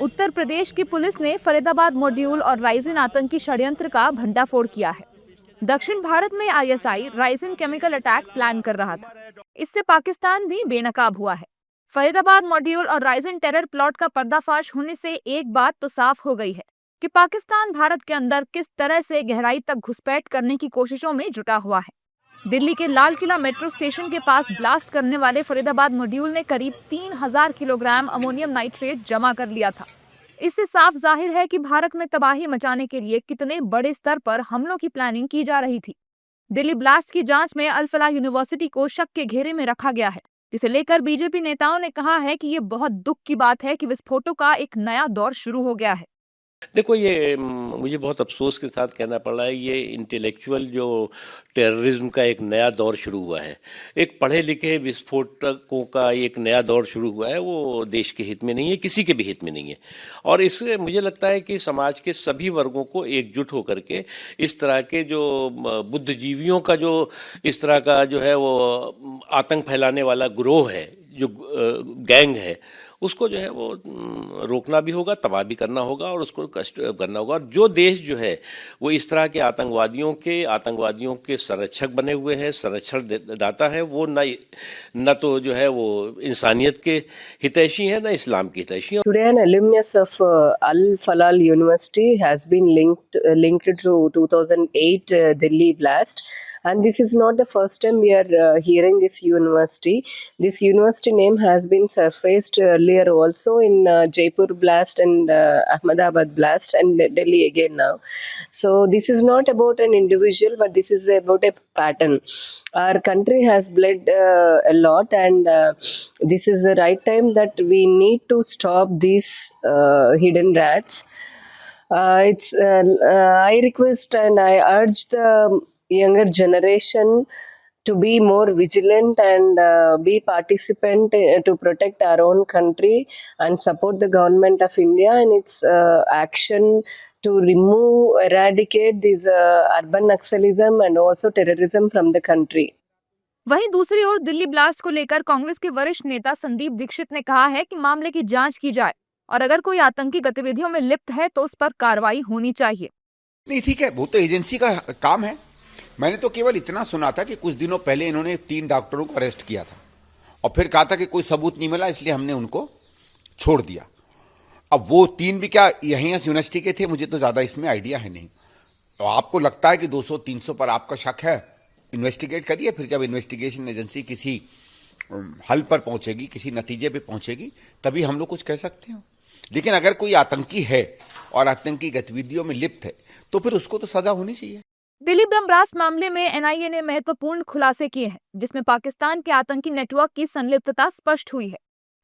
उत्तर प्रदेश की पुलिस ने फरीदाबाद मॉड्यूल और राइजिन आतंकी षड्यंत्र का भंडाफोड़ किया है। दक्षिण भारत में आईएसआई राइजिन केमिकल अटैक प्लान कर रहा था। इससे पाकिस्तान भी बेनकाब हुआ है। फरीदाबाद मॉड्यूल और राइजिन टेरर प्लॉट का पर्दाफाश होने से एक बात तो साफ हो गई है कि पाकिस्तान भारत के अंदर किस तरह से गहराई तक घुसपैठ करने की कोशिशों में जुटा हुआ है। दिल्ली के लाल किला मेट्रो स्टेशन के पास ब्लास्ट करने वाले फरीदाबाद मॉड्यूल ने करीब 3000 किलोग्राम अमोनियम नाइट्रेट जमा कर लिया था। इससे साफ जाहिर है कि भारत में तबाही मचाने के लिए कितने बड़े स्तर पर हमलों की प्लानिंग की जा रही थी। दिल्ली ब्लास्ट की जांच में अल फलाह यूनिवर्सिटी को शक के घेरे में रखा गया है, जिसे लेकर बीजेपी नेताओं ने कहा है कि ये बहुत दुख की बात है कि विस्फोटों का एक नया दौर शुरू हो गया है। देखो ये मुझे बहुत अफ़सोस के साथ कहना पड़ रहा है, ये इंटेलेक्चुअल जो टेररिज्म का एक नया दौर शुरू हुआ है, एक पढ़े लिखे विस्फोटकों का एक नया दौर शुरू हुआ है, वो देश के हित में नहीं है, किसी के भी हित में नहीं है। और इससे मुझे लगता है कि समाज के सभी वर्गों को एकजुट होकर के इस तरह के जो बुद्धिजीवियों का जो इस तरह का जो है वो आतंक फैलाने वाला गिरोह है, जो गैंग है, उसको जो है वो रोकना भी होगा, तबाह भी करना होगा और उसको कष्ट करना होगा। और जो देश जो है वो इस तरह के आतंकवादियों के संरक्षक बने हुए हैं, संरक्षण दाता है, वो न तो जो है वो इंसानियत के हितैषी है, न इस्लाम के हितैषी है। Today, an alumnus of Al Falal University has been linked to 2008 Delhi blast, and this is not the first time we are hearing this university. This university name has been surfaced earlier also in Jaipur blast and Ahmedabad blast and Delhi again now. So this is not about an individual, but this is about a pattern. Our country has bled a lot, and this is the right time that we need to stop these hidden rats. I request and I urge the younger generation to be more vigilant and be participant to protect our own country and support the government of India in its action to eradicate this urban naxalism and also terrorism from the country. वहीं दूसरी ओर Delhi blast को लेकर कांग्रेस के वरिष्ठ नेता संदीप दीक्षित ने कहा है कि मामले की जांच की जाए और अगर कोई आतंकी गतिविधियों में लिप्त है तो उस पर कार्रवाई होनी चाहिए। नहीं, ठीक है, वो तो एजेंसी का काम है। मैंने तो केवल इतना सुना था कि कुछ दिनों पहले इन्होंने 3 डॉक्टरों को अरेस्ट किया था और फिर कहा था कि कोई सबूत नहीं मिला, इसलिए हमने उनको छोड़ दिया। अब वो 3 भी क्या यहीं यूनिवर्सिटी के थे, मुझे तो ज्यादा इसमें आइडिया है नहीं। तो आपको लगता है कि 200-300 पर आपका शक है, इन्वेस्टिगेट करिए। फिर जब इन्वेस्टिगेशन एजेंसी किसी हल पर पहुंचेगी, किसी नतीजे पे पहुंचेगी, तभी हम लोग कुछ कह सकते हैं। लेकिन अगर कोई आतंकी है और आतंकी गतिविधियों में लिप्त है तो फिर उसको तो सजा होनी चाहिए। दिल्ली बम ब्लास्ट मामले में एनआईए ने महत्वपूर्ण खुलासे किए हैं, जिसमें पाकिस्तान के आतंकी नेटवर्क की संलिप्तता स्पष्ट हुई है।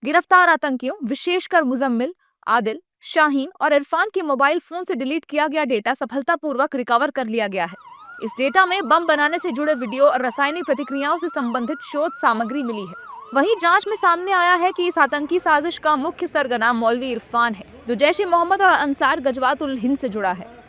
गिरफ्तार आतंकियों, विशेषकर मुजम्मिल, आदिल, शाहीन और इरफान के मोबाइल फोन से डिलीट किया गया डेटा सफलतापूर्वक रिकवर कर लिया गया है। इस डेटा में बम बनाने से जुड़े वीडियो और रासायनिक प्रतिक्रियाओं से संबंधित शोध सामग्री मिली है। वहीं जांच में सामने आया है कि इस आतंकी साजिश का मुख्य सरगना मौलवी इरफान है, जो जैश-ए-मोहम्मद और अंसार गजवात उल हिंद से जुड़ा है।